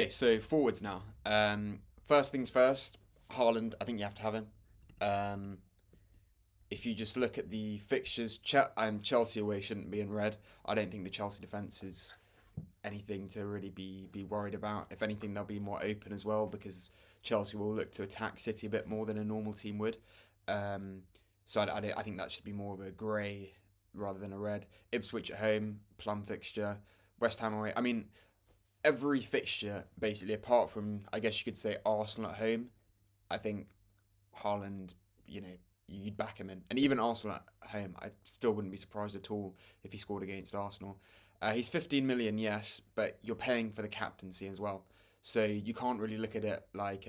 Okay, so forwards now. First things first, Haaland, I think you have to have him. Um, if you just look at the fixtures, Chelsea away shouldn't be in red. I don't think the Chelsea defence is anything to really be worried about. If anything, they'll be more open as well because Chelsea will look to attack City a bit more than a normal team would. Um, so I think that should be more of a grey rather than a red. Ipswich at home, plum fixture. West Ham away. I mean, every fixture basically, apart from I guess you could say Arsenal at home. I think Haaland, you know, you'd back him in, and even Arsenal at home, I still wouldn't be surprised at all if he scored against Arsenal. He's 15 million, yes, but you're paying for the captaincy as well, so you can't really look at it like,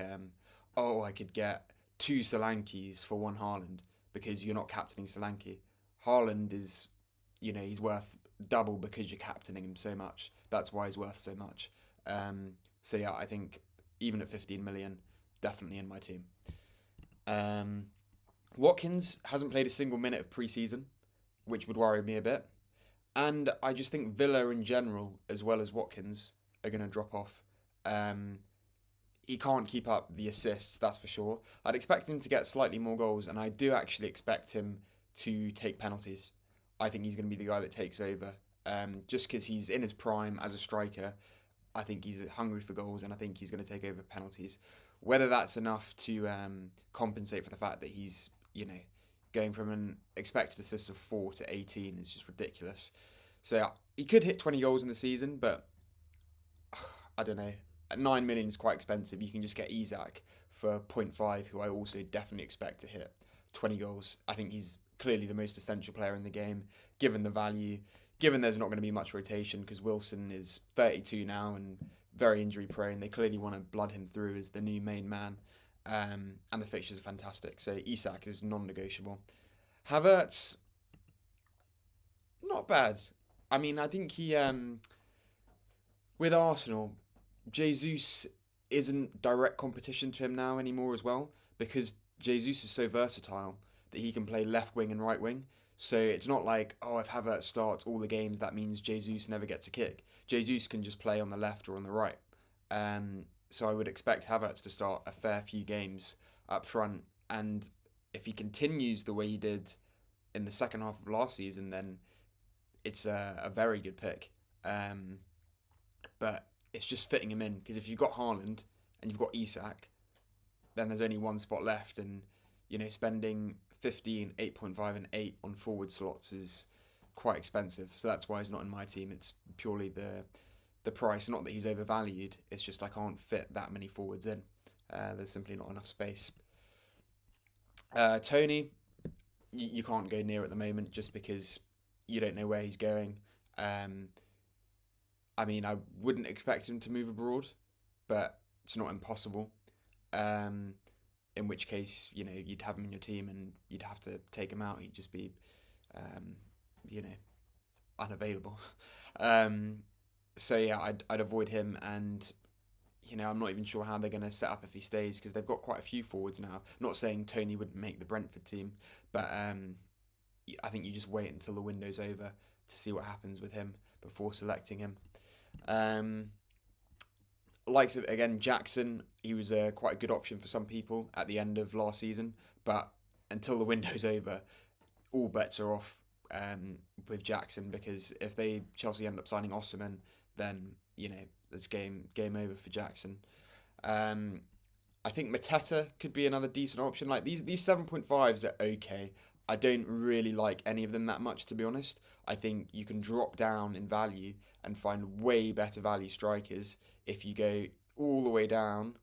oh, I could get two Solankes for one Haaland because you're not captaining Solanke. Haaland is, he's worth double because you're captaining him so much. That's why he's worth so much. So yeah, I think even at 15 million, definitely in my team. Um, Watkins hasn't played a single minute of pre-season, which would worry me a bit. And I just think Villa in general, as well as Watkins, are going to drop off. Um, he can't keep up the assists, that's for sure. I'd expect him to get slightly more goals, and I do actually expect him to take penalties. I think he's going to be the guy that takes over. Just because he's in his prime as a striker, I think he's hungry for goals, and I think he's going to take over penalties. Whether that's enough to compensate for the fact that he's, going from an expected assist of 4 to 18 is just ridiculous. So yeah, he could hit 20 goals in the season, but I don't know. At 9 million is quite expensive. You can just get Isak for zero point 0.5, who I also definitely expect to hit 20 goals. I think he's clearly the most essential player in the game, given the value, given there's not going to be much rotation because Wilson is 32 now and very injury prone. They clearly want to blood him through as the new main man. And the fixtures are fantastic. So Isak is non-negotiable. Havertz, not bad. I mean, I think he with Arsenal, Jesus isn't direct competition to him now anymore as well because Jesus is so versatile that he can play left wing and right wing. So it's not like, oh, if Havertz starts all the games, that means Jesus never gets a kick. Jesus can just play on the left or on the right. So I would expect Havertz to start a fair few games up front. And if he continues the way he did in the second half of last season, then it's a very good pick. Um, but it's just fitting him in because if you've got Haaland and you've got Isak, then there's only one spot left, and spending 15, 8.5, and 8 on forward slots is quite expensive. So that's why he's not in my team. It's purely the price. Not that he's overvalued. It's just I can't fit that many forwards in. There's simply not enough space. Toney, you can't go near at the moment just because you don't know where he's going. Um, I mean, I wouldn't expect him to move abroad, but it's not impossible. Um, in which case, you'd have him in your team and you'd have to take him out. He'd just be, um, you know, unavailable. Um, so yeah, I'd avoid him, and I'm not even sure how they're going to set up if he stays because they've got quite a few forwards now. Not saying Toney wouldn't make the Brentford team, but I think you just wait until the window's over to see what happens with him before selecting him. Um, Likes of again Jackson, he was quite a good option for some people at the end of last season, but until the window's over, all bets are off with Jackson because if they Chelsea end up signing Osimhen, then it's game over for Jackson. Um, I think Mateta could be another decent option. Like these 7.5s are okay. I don't really like any of them that much, to be honest. I think you can drop down in value and find way better value strikers if you go all the way down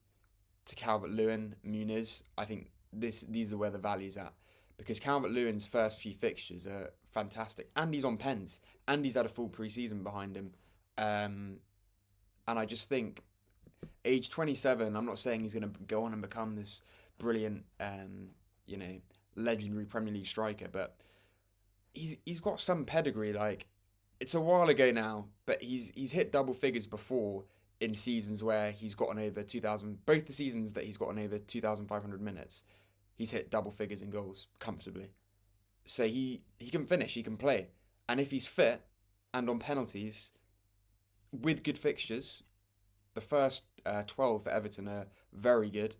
to Calvert Lewin, Muniz. I think these are where the value's at because Calvert Lewin's first few fixtures are fantastic, and he's on pens, and he's had a full preseason behind him. Um, and I just think age 27, I'm not saying he's going to go on and become this brilliant, you know, legendary Premier League striker, but he's got some pedigree. Like it's a while ago now, but he's hit double figures before in seasons where he's gotten over 2,000. Both the seasons that he's gotten over 2,500 minutes, he's hit double figures in goals comfortably. So he can finish, he can play, and if he's fit and on penalties with good fixtures, the first 12 for Everton are very good,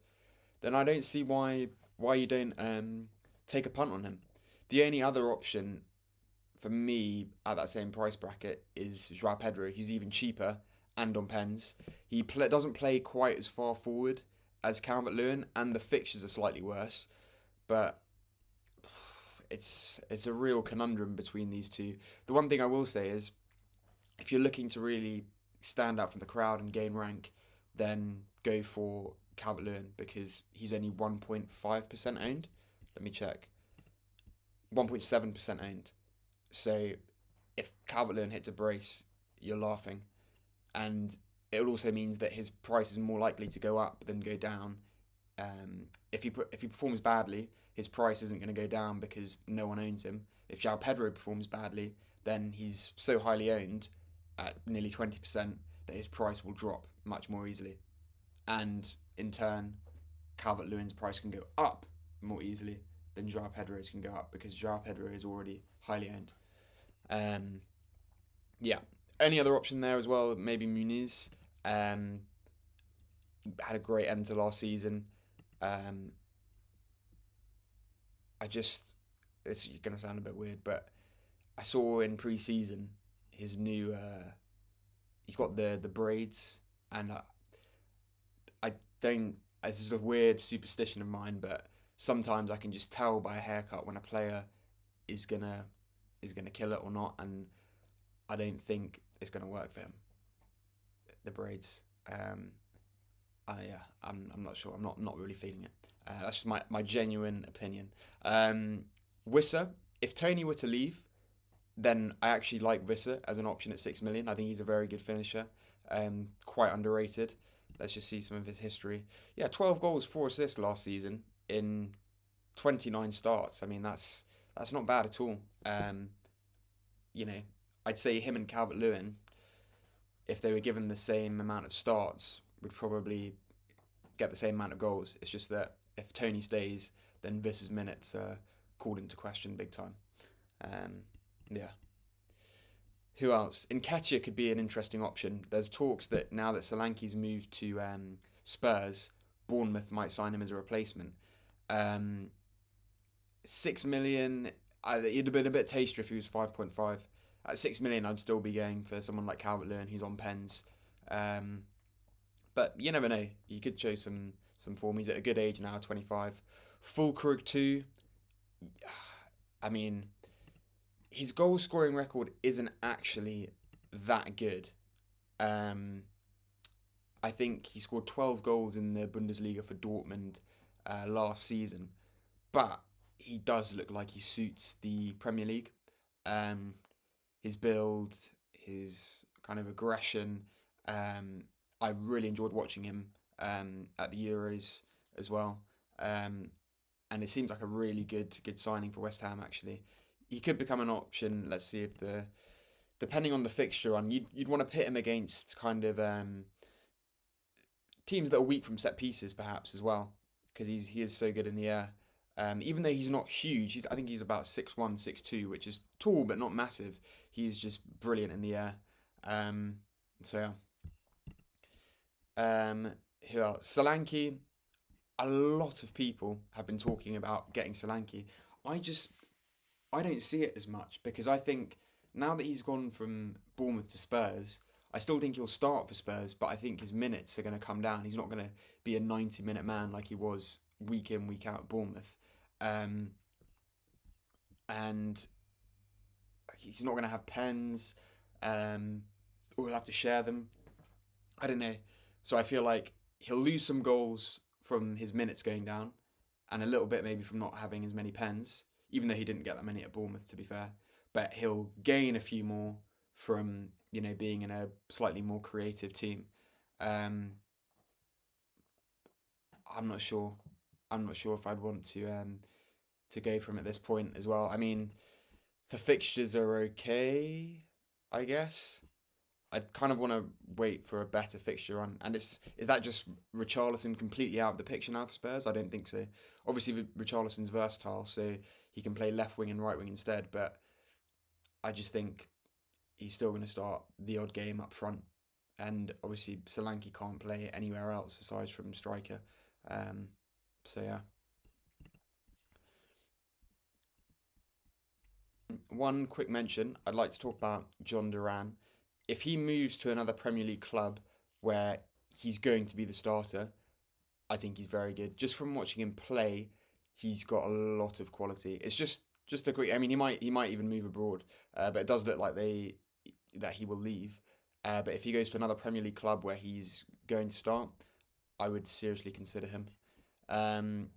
then I don't see why you don't take a punt on him. The only other option for me at that same price bracket is Joao Pedro, who's even cheaper and on pens. Doesn't play quite as far forward as Calvert Lewin, and the fixtures are slightly worse. But it's a real conundrum between these two. The one thing I will say is, if you're looking to really stand out from the crowd and gain rank, then go for Calvert Lewin because he's only 1.5% owned. Let me check. 1.7% owned. So if Calvert Lewin hits a brace, you're laughing. And it also means that his price is more likely to go up than go down. If he performs badly, his price isn't going to go down because no one owns him. If João Pedro performs badly, then he's so highly owned at nearly 20% that his price will drop much more easily. And in turn, Calvert Lewin's price can go up more easily than João Pedro's can go up because João Pedro is already highly owned. Yeah. Any other option there as well? Maybe Muniz. Had a great end to last season. I just, this is going to sound a bit weird, but I saw in pre-season his new, he's got the braids, and I don't, this is a weird superstition of mine, but sometimes I can just tell by a haircut when a player is gonna kill it or not, and I don't think it's gonna work for him. The braids. Yeah, I'm not sure. I'm not really feeling it. That's just my genuine opinion. Wissa, if Toney were to leave, then I actually like Wissa as an option at 6 million. I think he's a very good finisher. Quite underrated. Let's just see some of his history. Yeah, 12 goals, 4 assists last season in 29 starts. I mean, that's not bad at all. You know, I'd say him and Calvert Lewin, if they were given the same amount of starts, would probably get the same amount of goals. It's just that if Toney stays, then Vissa's minutes are called into question big time. Yeah. Who else? Nketiah could be an interesting option. There's talks that now that Solanke's moved to Spurs, Bournemouth might sign him as a replacement. 6 million, it'd have been a bit tastier if he was 5.5. At 6 million, I'd still be going for someone like Calvert Lewin who's on pens. But you never know. He could show some form. He's at a good age now, 25. Fullkrug too. I mean, his goal scoring record isn't actually that good. I think he scored 12 goals in the Bundesliga for Dortmund last season, but he does look like he suits the Premier League. His build, his kind of aggression. I really enjoyed watching him at the Euros as well. And it seems like a really good signing for West Ham actually. He could become an option. Let's see if depending on the fixture on, you'd want to pit him against kind of teams that are weak from set pieces perhaps as well, because he is so good in the air. Even though he's not huge, I think he's about 6'1", 6'2", which is tall but not massive. He's just brilliant in the air. So yeah. Who else? Solanke. A lot of people have been talking about getting Solanke. I don't see it as much because I think now that he's gone from Bournemouth to Spurs, I still think he'll start for Spurs, but I think his minutes are going to come down. He's not going to be a 90-minute man like he was week in, week out at Bournemouth. And he's not going to have pens, or he'll have to share them. I don't know. So I feel like he'll lose some goals from his minutes going down, and a little bit maybe from not having as many pens, even though he didn't get that many at Bournemouth, to be fair. But he'll gain a few more from being in a slightly more creative team. I'm not sure. I'm not sure if I'd want to go for him at this point as well. I mean, the fixtures are okay, I guess. I'd kind of want to wait for a better fixture run. And is that just Richarlison completely out of the picture now for Spurs? I don't think so. Obviously, Richarlison's versatile, so he can play left wing and right wing instead. But I just think he's still going to start the odd game up front. and obviously Solanke can't play anywhere else aside from striker. So yeah. One quick mention, I'd like to talk about John Duran. If he moves to another Premier League club where he's going to be the starter, I think he's very good. Just from watching him play, he's got a lot of quality. It's just a quick. I mean, he might even move abroad, but it does look like that he will leave. But if he goes to another Premier League club where he's going to start, I would seriously consider him. Um,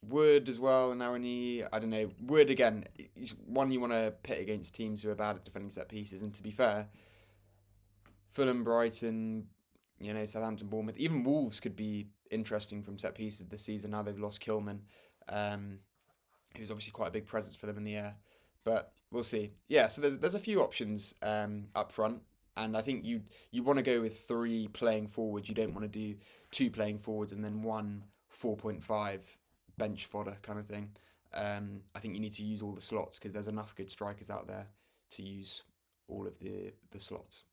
Wood as well, and Narani, I don't know. Wood again, he's one you want to pit against teams who are bad at defending set pieces. And to be fair, Fulham, Brighton, Southampton, Bournemouth, even Wolves could be interesting from set pieces this season. Now they've lost Kilman, um, who's obviously quite a big presence for them in the air. But we'll see. Yeah, so there's a few options up front, and I think you want to go with three playing forwards. You don't want to do two playing forwards and then one 4.5 bench fodder kind of thing. I think you need to use all the slots because there's enough good strikers out there to use all of the slots.